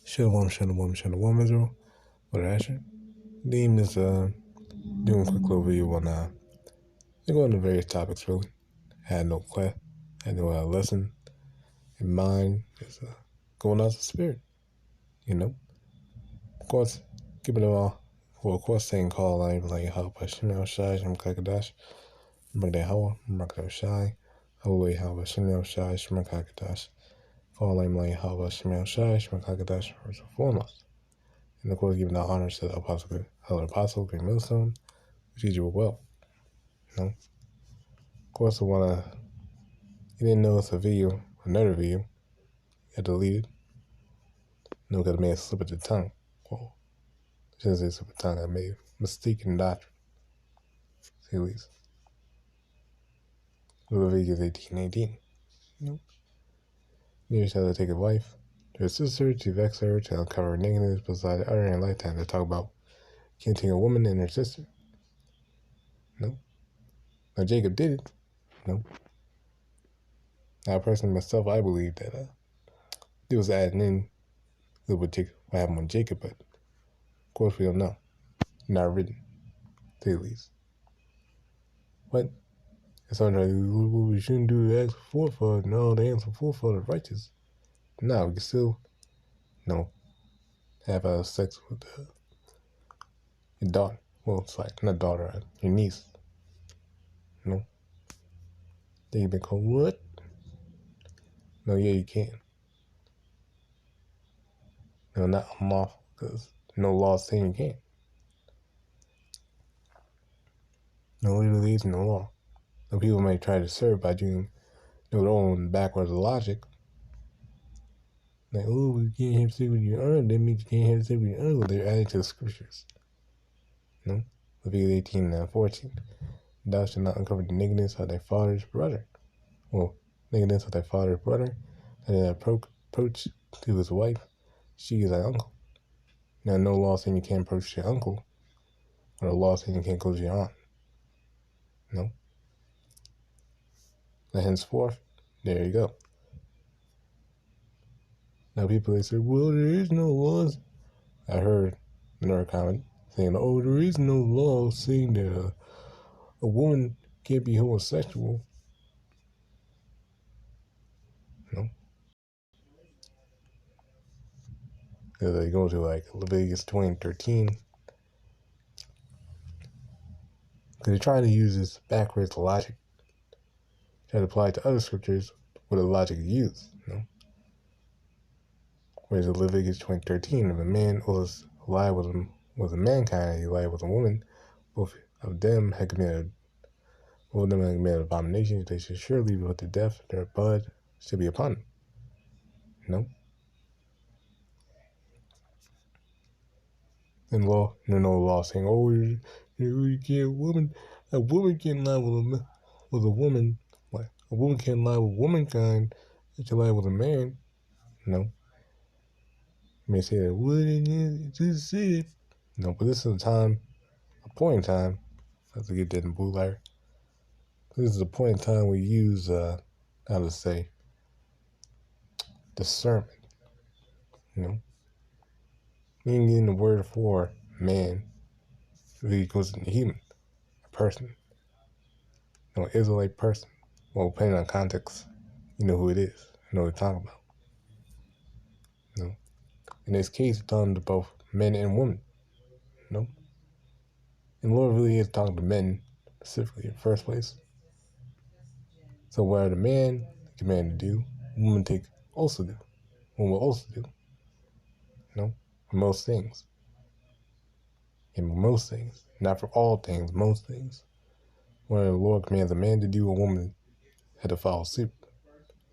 Shalom, Israel. BAHASHAM. Name is doing a quick little video on going to various topics really. Had no lesson in mind. Just going out the spirit, Of course, keep it all. Well, of course, saying call like YAHAWASHI, QADASH, YAHAWASHI, QADASH. Call like YAHAWASHI, QADASH first and foremost. And of course, giving the honors to the Apostle, Great Millstone, who teach you well. Of course, you didn't know it's another video, got deleted. No, because I made a slip of the tongue. Well, I shouldn't say slip of the tongue, I made a mistake in doctrine. Say at least. Leviticus 18:18. Neither shall they take a wife to her sister to vex her, to uncover her nakedness, beside the other in a lifetime to talk about can't take a woman and her sister. No. Now Jacob did it. No. Now personally myself, I believe that it was adding in what happened with Jacob, but of course we don't know. Not written, to say the least. But it's not like, what we shouldn't do is ask for forefather. No, they answer forefather righteous. No, we can still, have sex with your daughter. Well, it's like, not daughter, your niece. Then you've been called, what? No, yeah, you can. No, not unlawful, because no law saying you can't. No, literally is no law. Some people may try to serve by doing their own backwards logic. Like, oh, you can't have sex with your aunt. That means you can't have sex with your uncle. They're adding to the scriptures. Leviticus 18:14. Thou shalt not uncover the nakedness of thy father's brother. Well, nakedness of thy father's brother. And then approach to his wife. She is thy uncle. Now, no law saying you can't approach your uncle. Or a law saying you can't go to your aunt. No. And henceforth, there you go. Now people, they say, well, there is no laws. I heard another comment saying, oh, there is no law saying that a woman can't be homosexual. No. Because they go to like Leviticus 20:13. Because they're trying to use this backwards logic. Try to apply it to other scriptures with the logic used. Whereas in Leviticus 20:13, if a man was alive with a mankind, he lied with a woman, both of them had committed abominations, they should surely be put to death, their blood should be upon them. And no law saying, oh, you can't, a woman can't lie with a woman, like a woman can't lie with womankind, she can lie with a man. No. You may say that, what just say it. No, but this is a point in time, I have to get that in blue light. This is a point in time we use, discernment. Meaning the word for man really goes into human, a person. Israelite person. Well, depending on context, you know who it is. You know what we're talking about. In this case, we're talking to both men and women. And the Lord really is talking to men specifically in the first place. So where the man commanded to do, woman also do. Woman will also do. For most things. And most things. Not for all things, most things. When the Lord commands a man to do, a woman had to follow suit.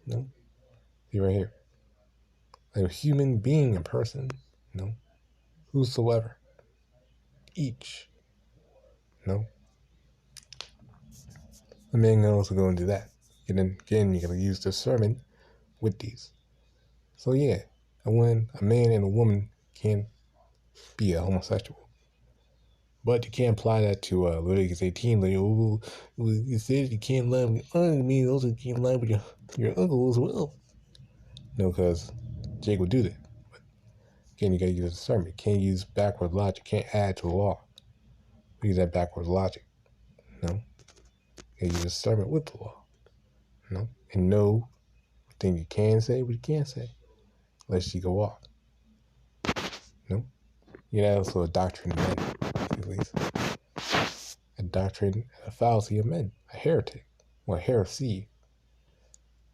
See right here. Like a human being, a person, whosoever. Each. The man can also go into that. And then again, you're going to use discernment with these. So yeah, when a man and a woman can be a homosexual. But you can't apply that to Leviticus 18. Like, it says you can't lie with your aunt, it means also you can't lie with your uncle as well. No, because Jake would do that. But again, you gotta use discernment. Can't use backward logic. Can't add to the law. Use that backwards logic. No. You use discernment with the law. No. And know what thing you can say, what you can't say. Unless you go off. No. You know, also a doctrine of men, at least. A doctrine, a fallacy of men. A heretic. Or heresy.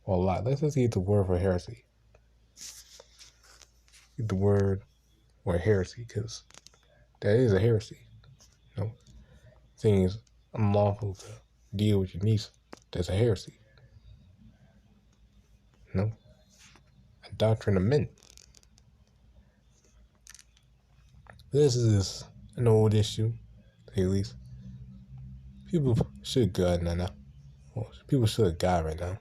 Or a lot. Let's just get the word for heresy. Get the word or heresy, because that is a heresy. You know, saying it's unlawful to deal with your niece, that's a heresy. You know, a doctrine of men. This is an old issue, at least. People should God now. Well, people should God right now.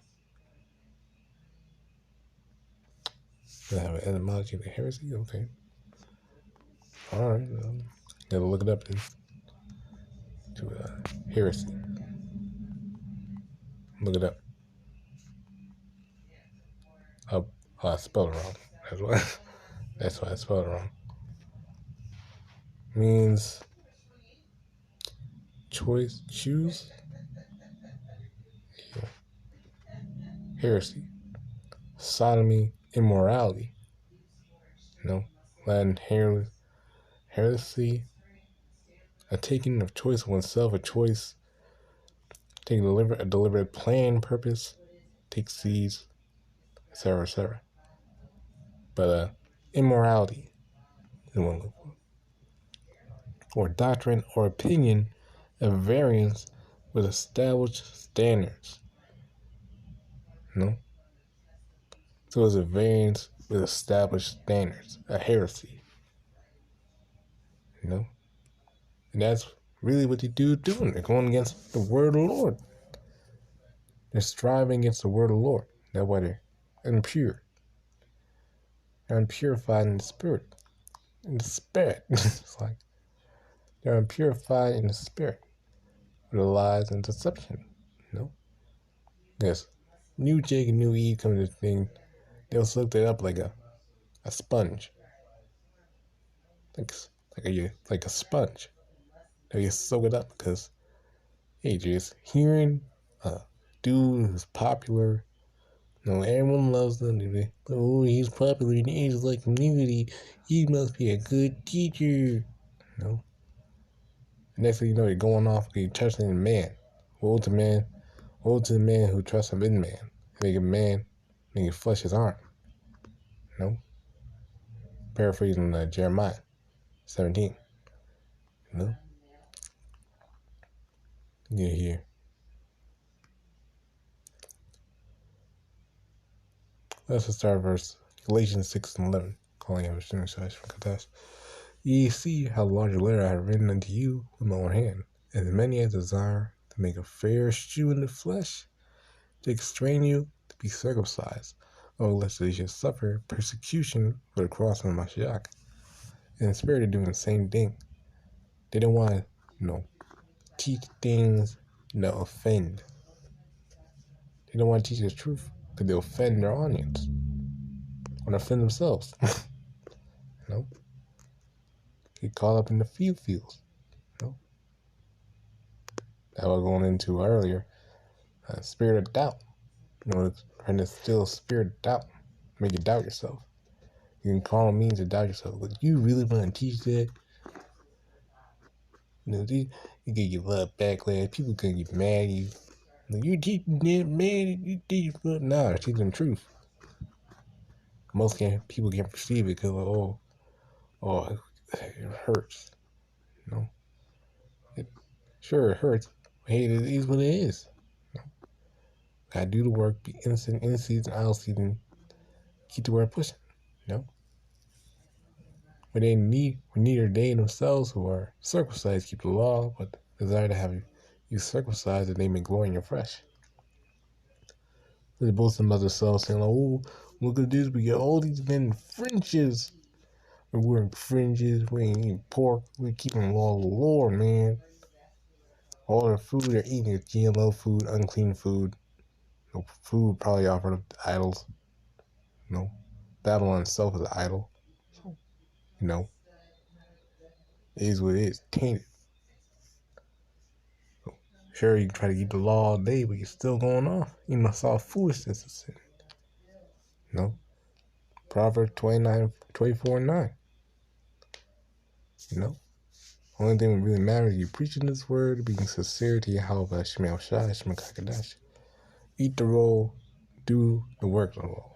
They have an etymology of heresy? Okay. Alright. Gotta look it up then. To heresy. Look it up. Oh, I spelled it wrong. That's why I spelled it wrong. Means choose. Yeah. Heresy. Sodomy, immorality. You know, Latin heresy, a taking of choice of oneself, a choice, taking a deliberate plan, purpose, take seeds, etc., etc. But immorality is one look for. Or doctrine or opinion of variance with established standards. You know? So it's a variance with established standards, a heresy. You know? And that's really what they doing. They're going against the word of the Lord. They're striving against the word of the Lord. That's why they're impure. They're unpurified in the spirit. In the spirit. It's like they're unpurified in the spirit. With lies and deception. You know? Yes. New Jake and New Eve come to this thing. They'll soak that up like a sponge. Like a sponge. They'll just soak it up because hey, just hearing a dude who's popular. No, everyone loves them. Oh, he's popular in the Israelite community. He must be a good teacher. No. Next thing you know, you're going off, you're trusting in man. Woe to man. Woe to the man who trusts him in man. Make a man, make it flesh his arm. No. Paraphrasing Jeremiah 17. No. Yeah, here. Let's just start verse Galatians 6 and 11. Calling out from QADASH. Ye see how large a letter I have written unto you with my own hand, and as many as desire to make a fair shew in the flesh, to extrain you to be circumcised, or lest they should suffer persecution for the cross of Mashiach. And the spirit are doing the same thing. They don't want to, teach things that offend. They don't want to teach the truth because they offend their audience or offend themselves. Get caught up in the fields. That was going into earlier. Spirit of doubt. Trying to still spirit of doubt. Make you doubt yourself. You can call them means to doubt yourself. But you really want to teach that? You get your love backlash. People gonna get mad at you. You teaching that, man. You teach, but nah, teach them truth. Most people can't perceive it because it hurts. Sure, it hurts. Hey, it is what it is. Gotta do the work, be innocent, in season, out of season, keep the word pushing. When they neither they themselves who are circumcised keep the law, but desire to have you circumcised that they may glory in your flesh. They boast among themselves, saying, "Oh, look at this! We got all these men in fringes. We're wearing fringes. We ain't eating pork. We're keeping the law of the Lord, man. All their food they're eating is GMO food, unclean food, food probably offered up to idols. Babylon itself is an idol. So, it is what it is. Tainted. So, sure, you can try to keep the law all day, but you're still going off. You must all foolishness of sin. Proverbs 24:9. Only thing that really matters is you preaching this word, being sincere to YAHAWASHI, QADASH. Eat the roll, do the work of the roll.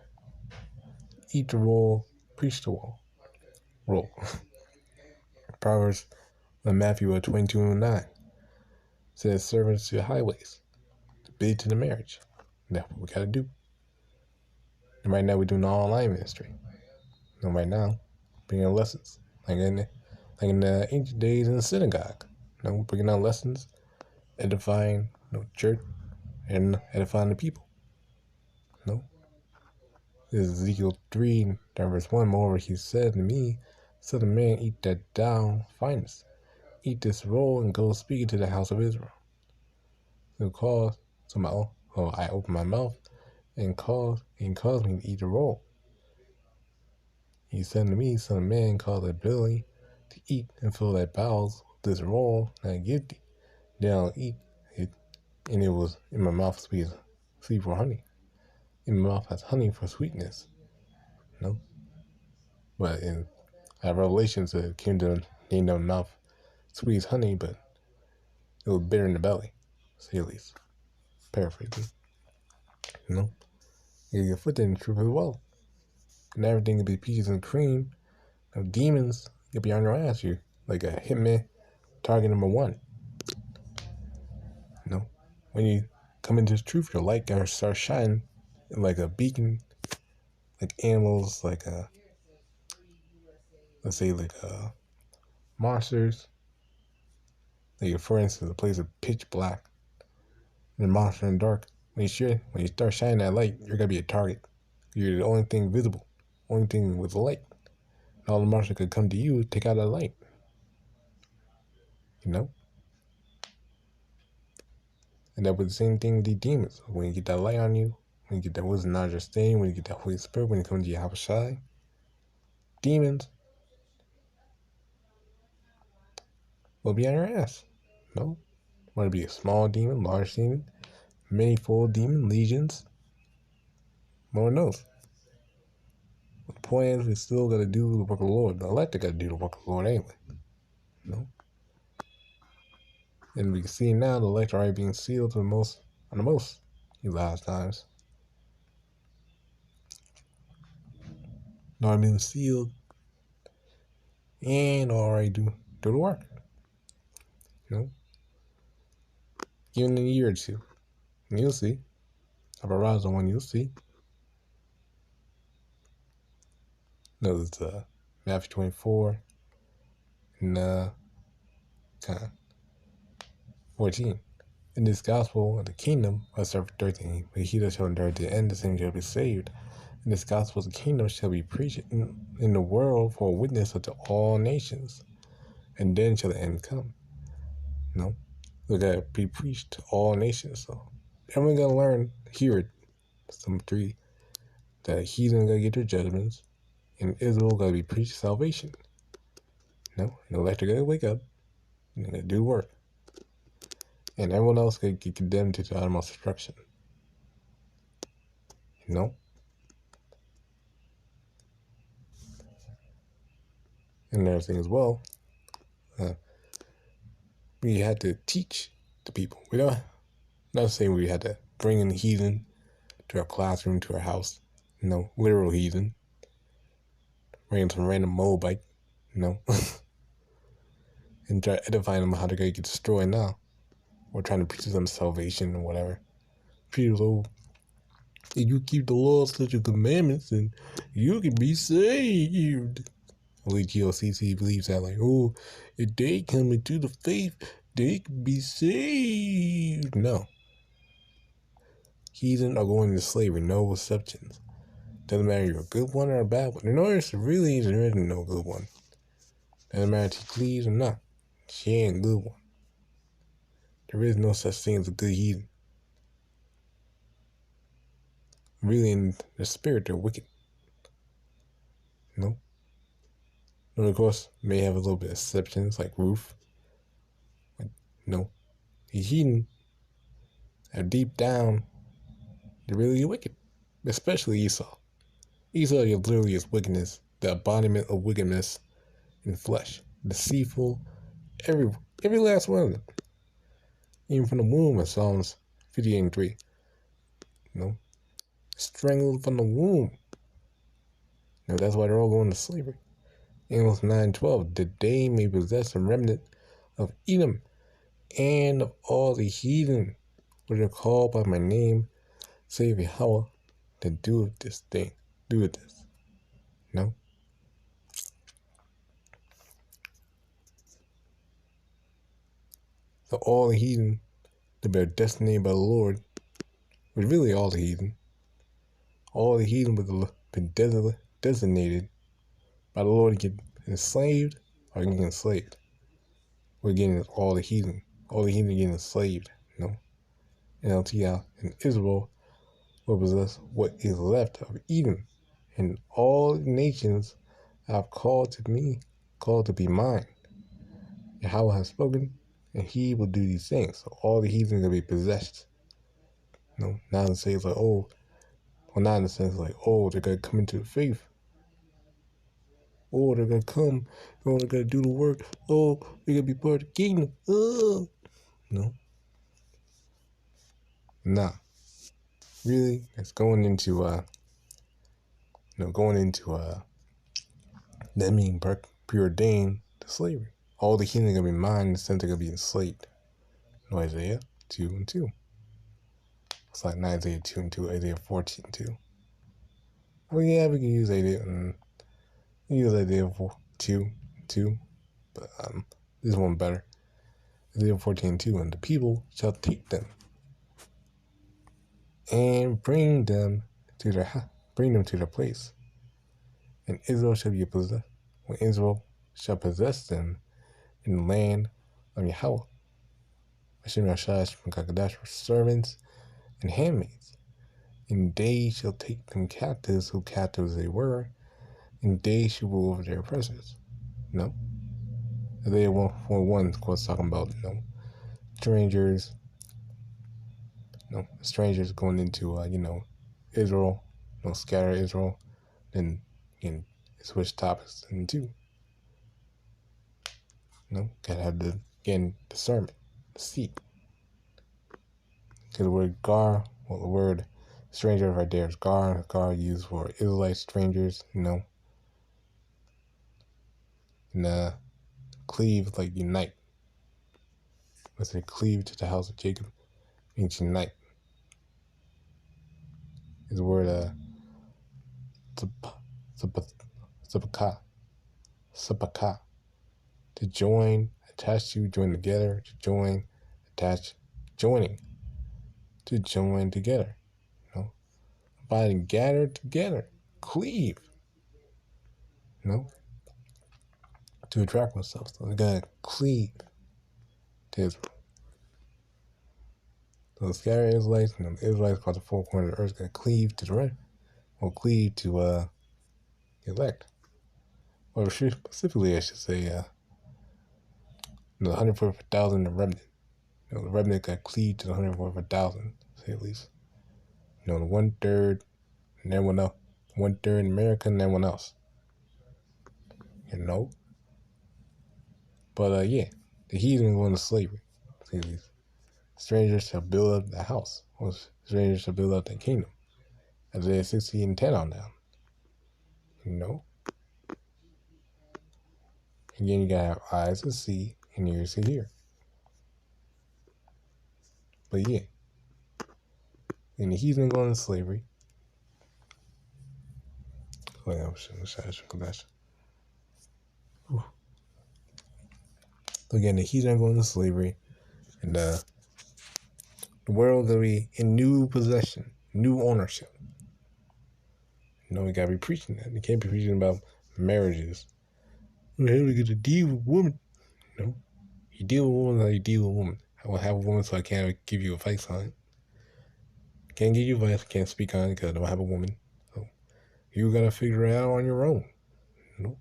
Eat the roll, preach the roll. Proverbs Matthew 22:9 says, servants to your highways, bid to the marriage. That's what we got to do. And right now we're doing all online ministry. And right now, bringing lessons. Like in the ancient days in the synagogue. Bringing out lessons, edifying church, and edifying the people. This is Ezekiel 3, verse 1. Moreover, he said to me, son of man, eat that thou findest. Eat this roll and go speak to the house of Israel. I opened my mouth and caused me to eat the roll. He said to me, son of man, cause thy belly to eat and fill thy bowels with this roll that I give thee. Then I'll eat it, and it was in my mouth sweet for honey. In my mouth has honey for sweetness. But in Revelations, it came to name the mouth sweet as honey, but it was bitter in the belly. Say at least. Paraphrasing. You get foot in the truth as well. And everything can be peaches and cream. Demons get behind your ass. You like a hitman, target number one. When you come into the truth, your light gotta start shining like a beacon, like animals, like let's say monsters. Like for instance, a place of pitch black and a monster in the dark. When you start shining that light, you're gonna be a target. You're the only thing visible, only thing with the light. And all the monsters could come to you, take out that light. And that was the same thing with the demons. When you get that light on you, when you get that wisdom, knowledge, understanding, when you get that Holy Spirit, when you come to YAHAWASHI, demons will be on your ass. Whether it be a small demon, large demon, many-fold demon, legions, no one knows. But the point is, we still got to do the work of the Lord. The elect got to do the work of the Lord anyway. And we can see now the elect are already being sealed on the most these last times. Already being sealed and already do the work. Even in a year or two. And you'll see. I've aroused on one, you'll see. It's Matthew 24 and 14. In this gospel of the kingdom, verse 13, but he that shall endure to the end, the same shall be saved. And this gospel of the kingdom shall be preached in the world for a witness unto all nations, and then shall the end come. Look at it, be preached to all nations. So everyone gonna learn, hear it. Some 3, that heathen gonna get their judgments, and Israel gotta be preached salvation. And the elect gotta wake up, and they gotta do work. And everyone else could get condemned to the uttermost destruction. And another thing as well, we had to teach the people. We don't, not saying we had to bring in the heathen to our classroom, to our house. Literal heathen. Bring in some random Moabite, and try edifying them how they're going to get destroyed now. We're trying to preach them salvation or whatever. People, if you keep the law, such and commandments, and you can be saved. Only GLCC believes that, if they come into the faith, they can be saved. No. Heathen are going into slavery, no exceptions. Doesn't matter if you're a good one or a bad one. There isn't no good one. Doesn't matter if she pleads or not. She ain't a good one. There is no such thing as a good heathen. Really, in the spirit, they're wicked. No. But of course, may have a little bit of exceptions, like Ruth. Like, no. He's heathen. And deep down, they're really wicked. Especially Esau. Esau is literally his wickedness, the embodiment of wickedness in flesh. Deceitful, every last one of them. Even from the womb of Psalms 58:3. Strangled from the womb. That's why they're all going to slavery. Amos 9:12, that they may possess a remnant of Edom and of all the heathen which are called by my name, save Yahawah, that doeth this thing, doeth this. So all the heathen that are destined by the Lord, was really all the heathen would have been designated by the Lord to get enslaved or getting enslaved. We're getting all the heathen getting enslaved, NLT and Israel will possess what is left of Edom, and all nations I've called to be mine. Yahawah has spoken, and he will do these things. So all the heathen are going to be possessed. Not to say it's like, not in the sense like, they're going to come into the faith. They're going to come, they're going to do the work. They're going to be part of the kingdom. No. Nah. Really, it's going into them being preordained to slavery. All the heathen are going to be mine in the sense they're going to be enslaved. Isaiah 2:2. It's like not Isaiah 2:2, Isaiah 14:2. Well, yeah, we can use Isaiah 2:2, but this one better. Isaiah 14:2, and the people shall take them and bring them to their place, and Israel shall be possessed. When Israel shall possess them in the land of Yahawah. QADASH for servants and handmaids, and they shall take them captives who captives they were, and they shall rule over their oppressors. Isaiah 1:1, of course, talking about strangers. Strangers going into Israel, scatter Israel, then switch topics into gotta have the discernment, seek. Because the word gar, the word stranger right there is gar. Gar used for Israelite strangers, and cleave, like unite. Let's say cleave to the house of Jacob means unite. Is the word sapaka, to join, attach to, join together, to join, attach, joining, to join together, bind, gather together, cleave, to attract themselves. So they gotta cleave to Israel. So the scattered Israelites, the Israelites called the four corners of the earth, gotta cleave to the right, or cleave to elect. Or specifically, I should say, the 144,000, the remnant. The remnant got cleaved to the 144,000, say at least. The 1/3, and everyone else. 1/3 in America and everyone else. But yeah, the heathen going to slavery. See, these strangers shall build up the house, or strangers shall build up the kingdom. Isaiah 16:10 on down. Again, you gotta have eyes to see and ears to hear. But yeah, and the heathen going to slavery. So again, the heathen going to slavery, and the world gonna be in new possession, new ownership. We gotta be preaching that. You can't be preaching about marriages. We have to get to deal with women. You deal with women how you deal with women. I will have a woman, so I can't give you advice on it. Can't give you advice, can't speak on it because I don't have a woman. So you gotta figure it out on your own. Nope.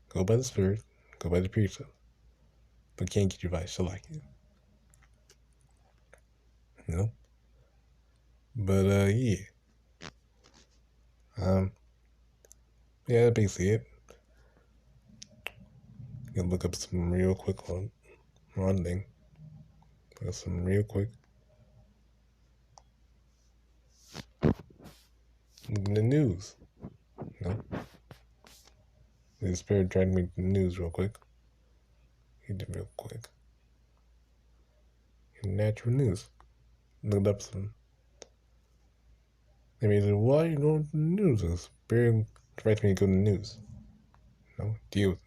Go by the Spirit, go by the precept. But can't get your advice, like it. But yeah. Yeah, that's basically it. You can look up some real quick on one thing. Look up some real quick. The news. The Spirit tried to make the news real quick. He did real quick. Natural news. Looked up some. I mean, why are you going to the news? The Spirit tried me to go to the news. Deal with it.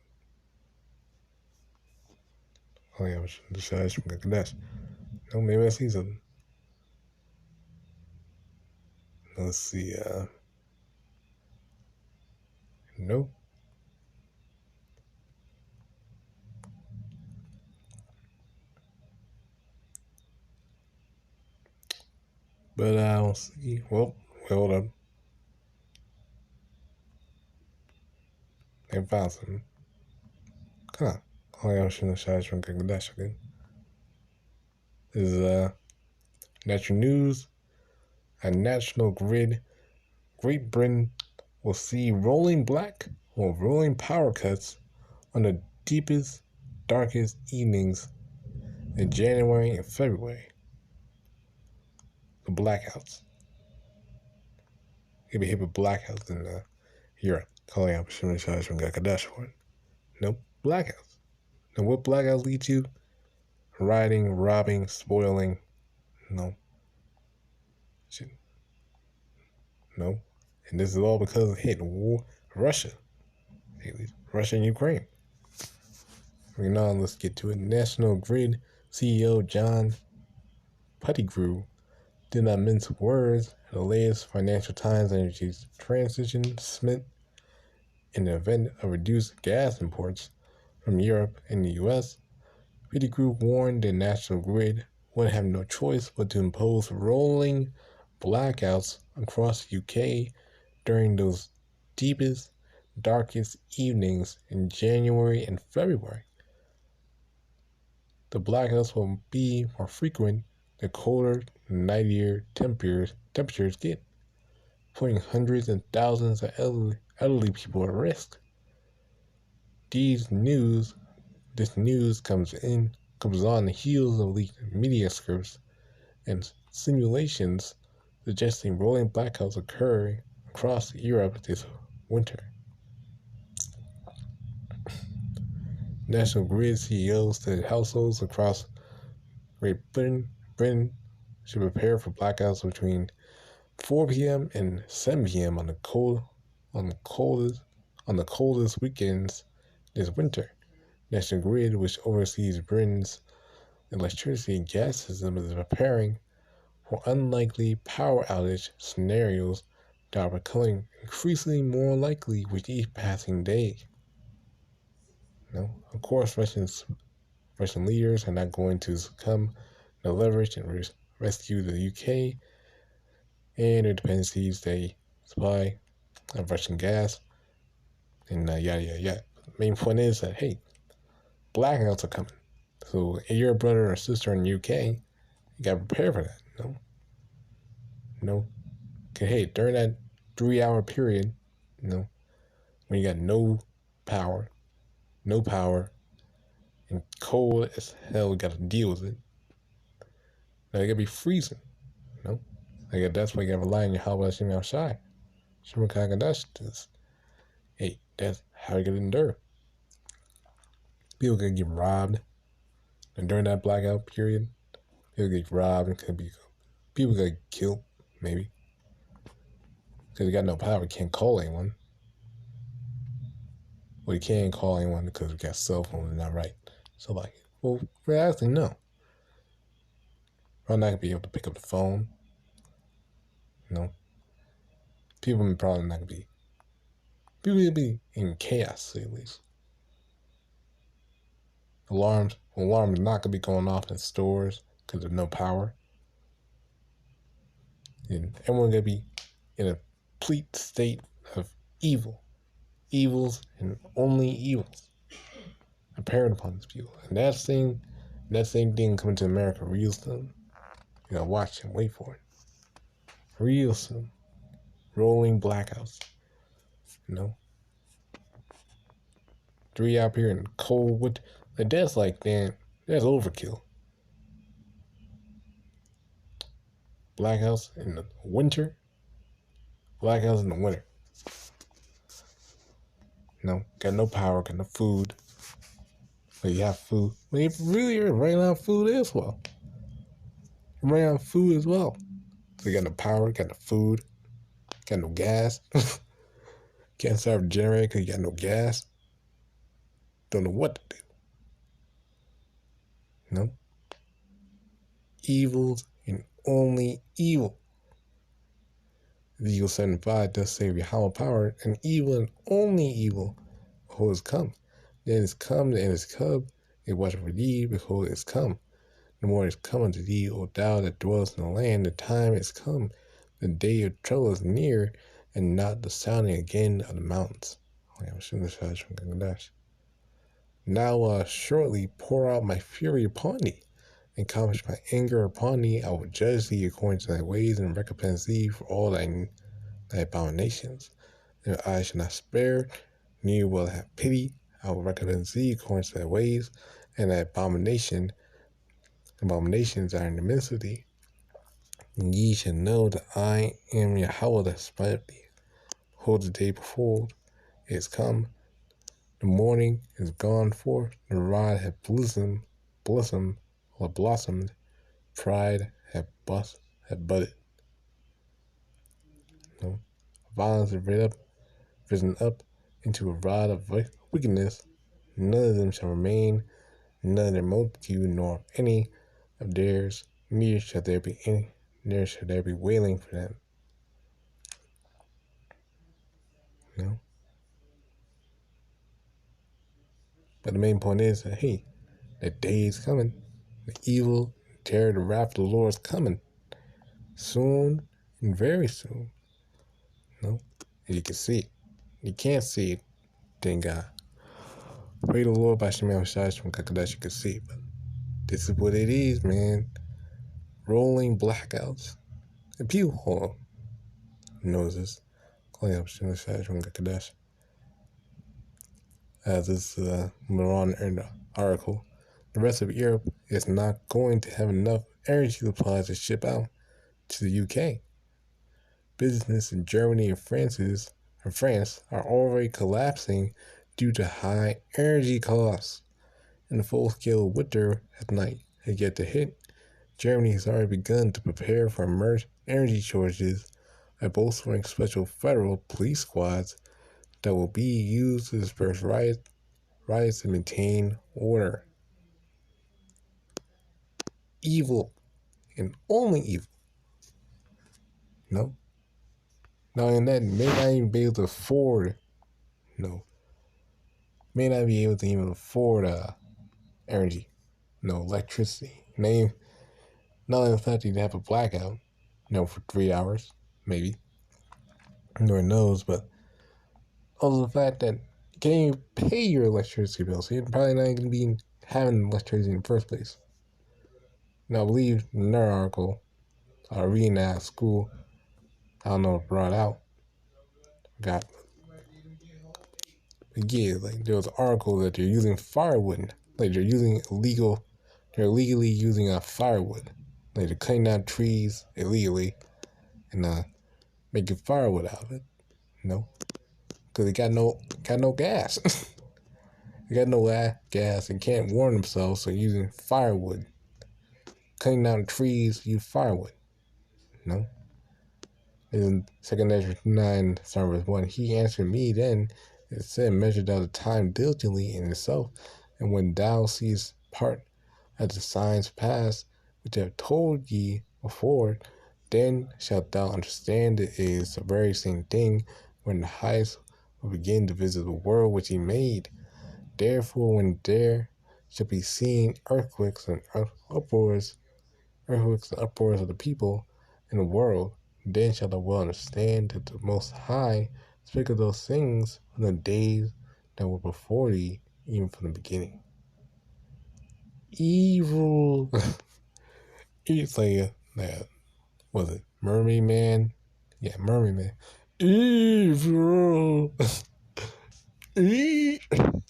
Oh yeah, the shots from QADASH. Maybe I see something. Let's see, nope. But I don't see, well, hold up. I found something. Come on. Oh yeah, I'm shooting the shots from QADASH again. This is, natural news. A national grid. Great Britain will see rolling power cuts on the deepest, darkest evenings in January and February. The blackouts. You'll be hit with blackouts in Europe. Calling out shooting shots from QADASH one. Nope, blackouts. And what blackouts lead to? Rioting, robbing, spoiling. No. Shit. No. And this is all because of hit war, Russia. Russia and Ukraine. Now let's get to it. National Grid CEO John Pettigrew did not mince words at the latest Financial Times energy transition summit in the event of reduced gas imports from Europe and the U.S. Pettigrew warned the National Grid would have no choice but to impose rolling blackouts across the UK during those deepest, darkest evenings in January and February. The blackouts will be more frequent the colder, nightier temperatures get, putting hundreds and thousands of elderly people at risk. This news comes on the heels of leaked media scripts and simulations suggesting rolling blackouts occurring across Europe this winter. National Grid CEOs said households across Great Britain should prepare for blackouts between 4 p.m. and 7 p.m. on the coldest weekends this winter. National Grid, which oversees Britain's electricity and gas system, is preparing for unlikely power outage scenarios that are becoming increasingly more likely with each passing day. Of course, Russian leaders are not going to succumb to leverage and rescue the UK and their dependencies they supply of Russian gas and yada yada yada. The main point is that hey, blackouts are coming. So if you're a brother or sister in the UK, you gotta prepare for that. Okay, hey, during that 3-hour period, when you got no power, and cold as hell, you gotta deal with it. Now you gotta be freezing, that's why you gotta rely on your YAHAWASHI outside. QADASH. Hey, that's how you gotta endure. People gonna get robbed, and during that blackout period, people get robbed and people get killed, maybe. Because you got no power, you can't call anyone. Well, you can't call anyone because we got cell phones, not right. So well, actually, no. I'm not gonna be able to pick up the phone. People are probably not gonna be. People will be in chaos at least. Alarms not gonna be going off in stores because of no power. And everyone gonna be in a complete state of evil. evils and only evils apparent upon these people. And that same thing coming to America real soon. You gotta watch and wait for it. Real soon. Rolling blackouts. 3 out here in cold wood. Like that's like, man, that's overkill. Blackouts in the winter. Blackouts in the winter. Got no power, got no food. But you have food. But you really are running out of food as well. You're running out of food as well. So you got no power, got no food, got no gas. Can't start a generator because you got no gas. Don't know what to do. Evils and only evil. Ezekiel 7:5 does say Yahawah power, and evil and only evil, behold, is come. Then is come, and is come, it watcheth for thee, behold, it is come. The morning is come unto thee, O thou that dwellest in the land, the time is come, the day of trouble is near, and not the sounding again of the mountains. Now will I shortly pour out my fury upon thee, and accomplish my anger upon thee. I will judge thee according to thy ways, and recompense thee for all thy abominations. And I shall not spare, neither will I have pity. I will recompense thee according to thy ways, and thy abominations are in the midst of thee. And ye shall know that I am Yahawah that spiteth thee. Behold, the day before is come, the morning is gone forth, the rod hath blossomed, pride hath budded. Violence is risen up into a rod of wickedness. None of them shall remain, none of their multitude, nor any of theirs, neither shall there be wailing for them. But the main point is that, hey, that day is coming. The evil, terror, the wrath of the Lord is coming. Soon and very soon. And you can see it. You can't see it, thank God. Pray the Lord by Shema Shai from QADASH, you can see it. But this is what it is, man. Rolling blackouts. And people knows this. Calling up Shema Shai from QADASH. As this Moran in the article, the rest of Europe is not going to have enough energy supplies to ship out to the UK. Business in Germany and France are already collapsing due to high energy costs. And the full-scale winter has yet to hit. Germany has already begun to prepare for energy shortages by bolstering special federal police squads that will be used to disperse riots and maintain order. Evil and only evil. Now, and that may not even be able to afford. May not be able to even afford energy, electricity. Not only the fact that you have a blackout, for 3 hours, maybe. No one knows, but also the fact that you can't even pay your electricity bill, so you're probably not going to be having electricity in the first place. Now, I believe in another article, reading that at school, I don't know if brought out, but yeah, like there was an article that they're using firewood, like they're illegally using firewood, like they're cutting down trees illegally and making firewood out of it, because they got no gas. They got no gas and can't warm themselves, so using firewood, cutting down trees, use firewood, In 2 Ezra 9, verse 1, he answered me then, and said, measure thou the time diligently in itself, and when thou seest part of the signs past, which I have told ye before, then shalt thou understand it is the very same thing when the highest will begin to visit the world which he made. Therefore, when there shall be seen earthquakes and uproars of the people in the world, then shall thou well understand that the Most High spake of those things from the days that were before thee, even from the beginning. Evil. It's like was it Mermaid Man? Yeah, Mermaid Man. Evil.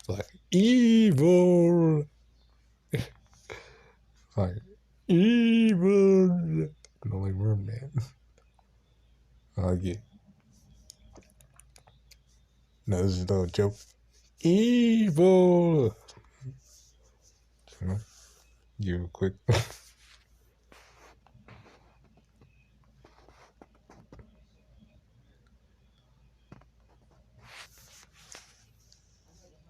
Like evil. Like evil. No, like Merman. I get. No, this is no joke. Evil. You know, give a quick.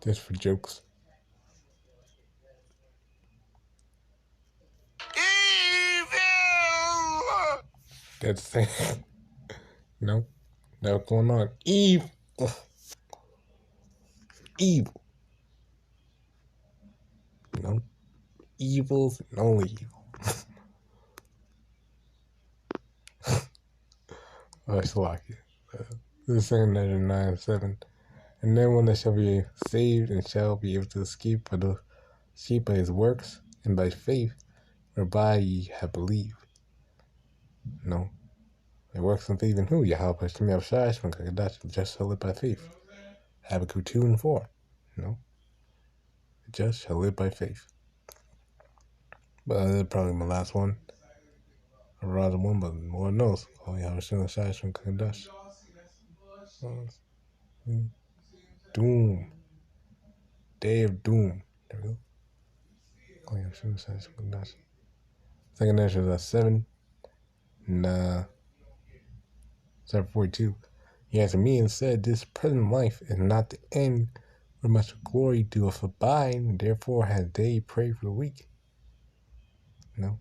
Just for jokes. Evil. That's the thing. No, that's going on. Evil. Evil. No, evil's only evil. I still like it. This is 2 Measure 9:7. And then one that shall be saved and shall be able to escape by the sheep by his works and by faith whereby ye have believed. No. It works and faith in who? YAHAWASHI, QADASH, the just shall live by faith. Habakkuk 2:4. No. The just shall live by faith. But that's probably my last one. Or rather one, but Lord knows. Oh, YAHAWASHI, QADASH. Doom. Day of doom. There we go. Oh, YAHAWASHI, QADASH. 2 Measure 7. And 7:42. He answered me and said, this present life is not the end, where much glory doeth abide, and therefore has they prayed for the weak. No.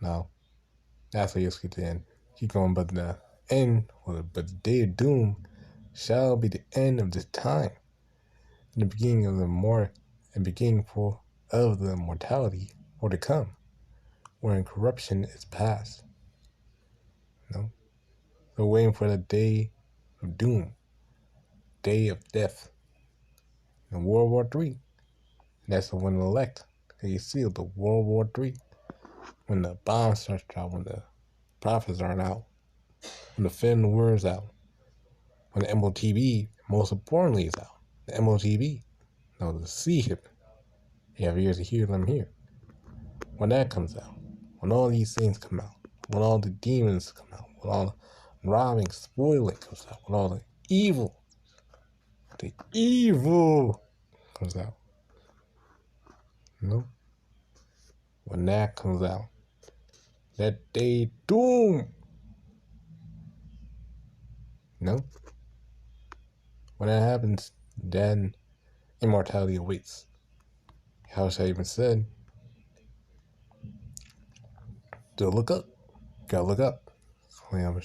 No. That's what you'll skip to the end. Keep going, but the end, but the day of doom shall be the end of this time, and the beginning of the of the mortality or to come, wherein corruption is past. No. So waiting for the day of doom, day of death. In World War III. That's the one elect. You see the World War III. When the bombs start out, when the prophets aren't out, when the film word's out, when the MOTV, most importantly, is out. The MOTV. No, the see hip. You have ears to hear, them hear. When that comes out, when all these things come out, when all the demons come out, when all the robbing, spoiling comes out, when all the evil comes out. No? When that comes out, that day doom. No? When that happens, then immortality awaits. Yahushua even said, to look up. Gotta look up. Luke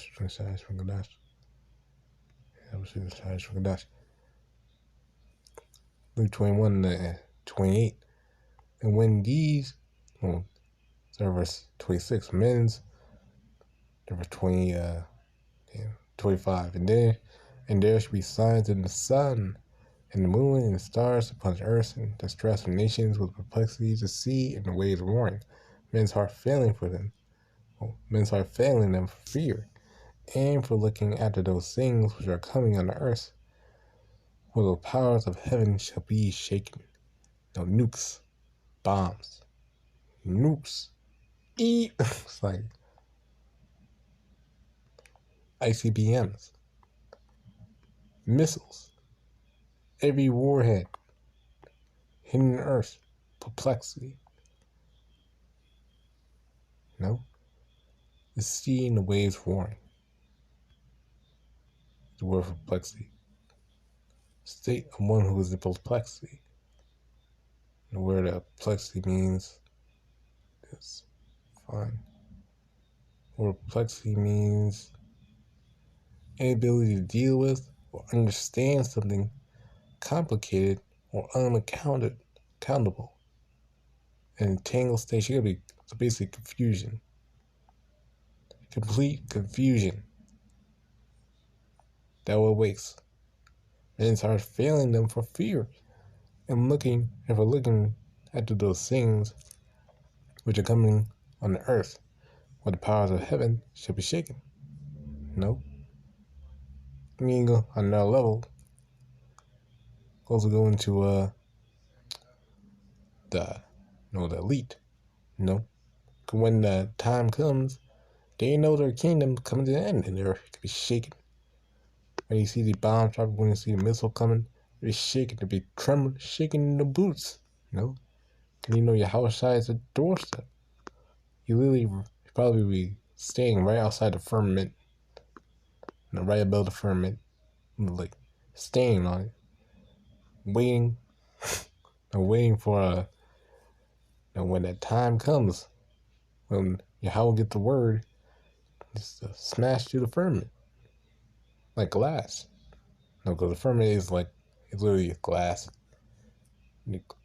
21:28. And when these, verse 26, men's, verse 25, and there shall be signs in the sun, and the moon, and the stars upon the earth, and distress of nations with perplexities of sea, and the waves roaring. Men's heart failing for them. Men's heart failing them for fear, and for looking after those things which are coming on the earth, where the powers of heaven shall be shaken. No nukes, bombs, nukes. It's like ICBMs, missiles, every warhead, hidden in earth, perplexity. No? The sea and the waves roaring. The word for perplexity. State of one who is in perplexity. The word perplexity means this. Fine. The word perplexity means inability to deal with or understand something complicated or unaccountable. And entangled state, so basically confusion. complete confusion that awakes and starts failing them for fear and for looking after those things which are coming on the earth, where the powers of heaven shall be shaken. No. We ain't go on another level. Also go into the elite. No. When the time comes, they know their kingdom coming to the end and they're to be shaken. When you see the bomb drop, when you see the missile coming, they're shaking, they be trembling, shaking in the boots. And YAHAWASHI is a doorstep. You literally probably be staying right outside the firmament, right above the firmament, like staying on it, waiting, waiting for when that time comes, when Yahweh get the word, just to smash through the firmament like glass. No, because the firmament is it's literally glass,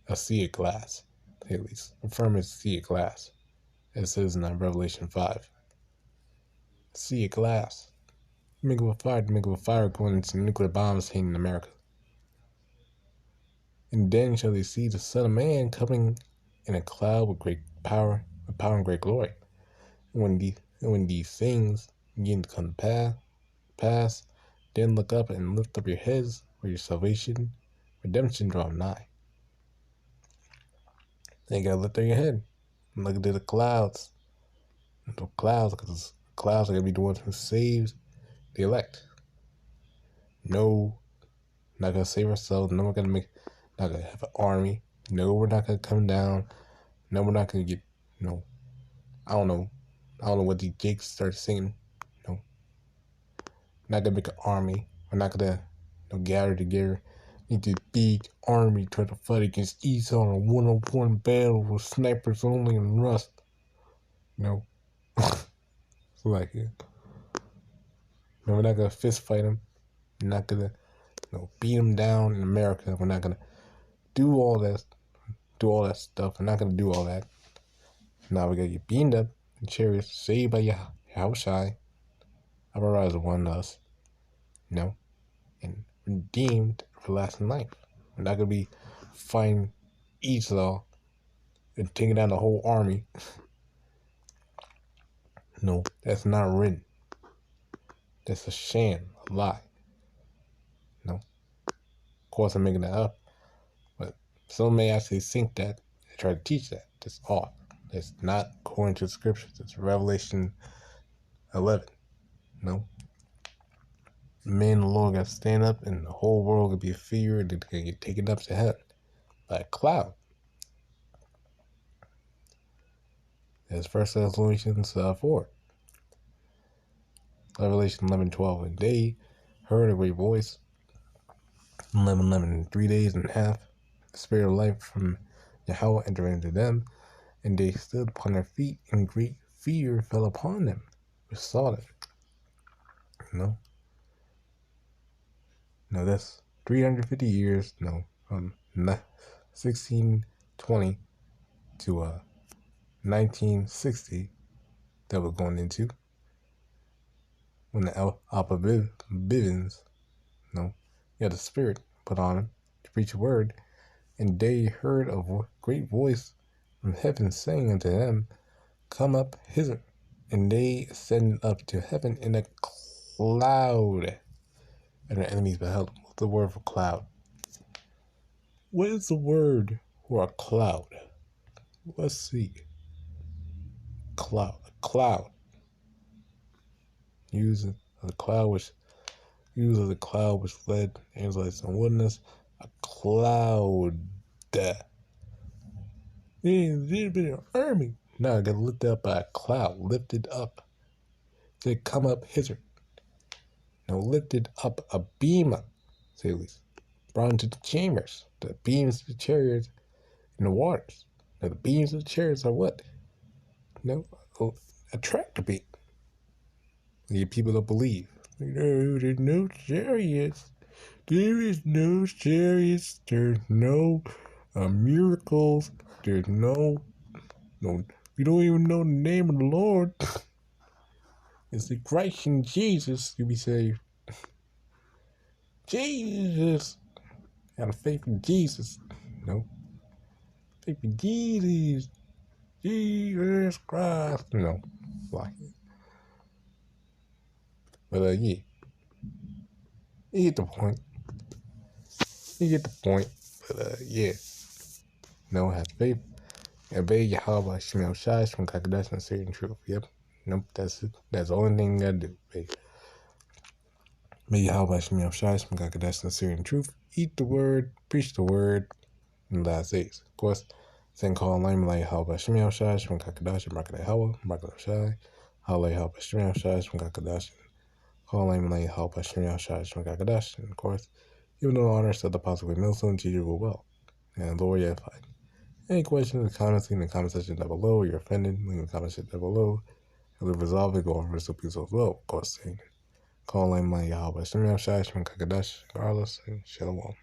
a sea of glass, at least. The firmament is a sea of glass, as it says in Revelation 5. Sea of glass. Make of a fire going into nuclear bombs hitting America. And then shall they see the Son of Man coming in a cloud with great power, and great glory. When these things begin to come to pass, then look up and lift up your heads, for your salvation, redemption draw nigh. Then you gotta lift up your head and look into the clouds. The clouds, because the clouds are gonna be the ones who saves the elect. No, not gonna save ourselves. No, we're not gonna have an army. No, we're not gonna come down. No, we're not gonna get. No, I don't know what these jakes start singing. No, not gonna make an army. We're not gonna gather together. Need this big army try to fight against Esau in a one-on-one battle with snipers only and rust. No, so no, we're not gonna fist fight them. We're not gonna beat them down in America. We're not gonna do all that stuff. We're not gonna do all that. Now we gotta get beamed up in chariots, saved by YAHAWASHI, our one us, and redeemed for lasting life. We're not gonna be fighting Esau and taking down the whole army. No, that's not written. That's a sham, a lie. No. Of course I'm making that up. But some may actually think that and try to teach that. That's off. It's not according to the scriptures. It's Revelation 11. No. The man and the Lord got to stand up and the whole world could be a fear and they're going to get taken up to heaven by a cloud. That's 1 Thessalonians 4. Revelation 11:12. And they heard a great voice. 11:11. 3 days and a half. The spirit of life from Yahweh entered into them. And they stood upon their feet, and great fear fell upon them, which saw them. No, that's 350 years. No, from 1620 to 1960 that we're going into. When the Alpha Bivens, you had the Spirit put on them to preach a word, and they heard a great voice from heaven saying unto them, Come up hither. And they ascended up to heaven in a cloud, and their enemies beheld them. What's the word for cloud? What is the word for a cloud? Let's see. Cloud. Used as a cloud which led Israelites in the wilderness. A cloud. There's been an army. Now I got lifted up by a cloud. Lifted up. They come up hither. Now lifted up a beam up. Say at least. Brought into the chambers. The beams of the chariots in the waters. Now the beams of the chariots are what? Attract the beam. You people don't believe. There's no chariots. There is no chariots. There's no miracles. There's no. We don't even know the name of the Lord. It's the Christ in Jesus you be saved. Jesus. Got a faith in Jesus. No. Faith in Jesus. Jesus Christ. No. Like it. But yeah. You get the point. You get the point. But yeah. No, have faith. Obey Yahawah Shemel Shai from QADASH and Spirit and Truth. Yep. Nope, that's it. That's the only thing you gotta do. Obey Yahawah Shemel Shai from QADASH and Spirit and Truth. Eat the word, preach the word in the last days. Of course, send call line like Yahawah Shemel Shai from QADASH and Market Yahawah, Market Shai. Halahyam Shemel Shai from QADASH. Call line like Yahawah Shemel Shai from QADASH. And of course, even though honor said the possibly millstone, Jesus will well. And Lord, yeah, fine. Any questions or comments, leave in the comment section down below. You're offended, leave in the comment section down below. If we resolve it, go over so please as well. Of course, saying, call name like Yahawah Shemel Shai from QADASH, regardless, and Shalom.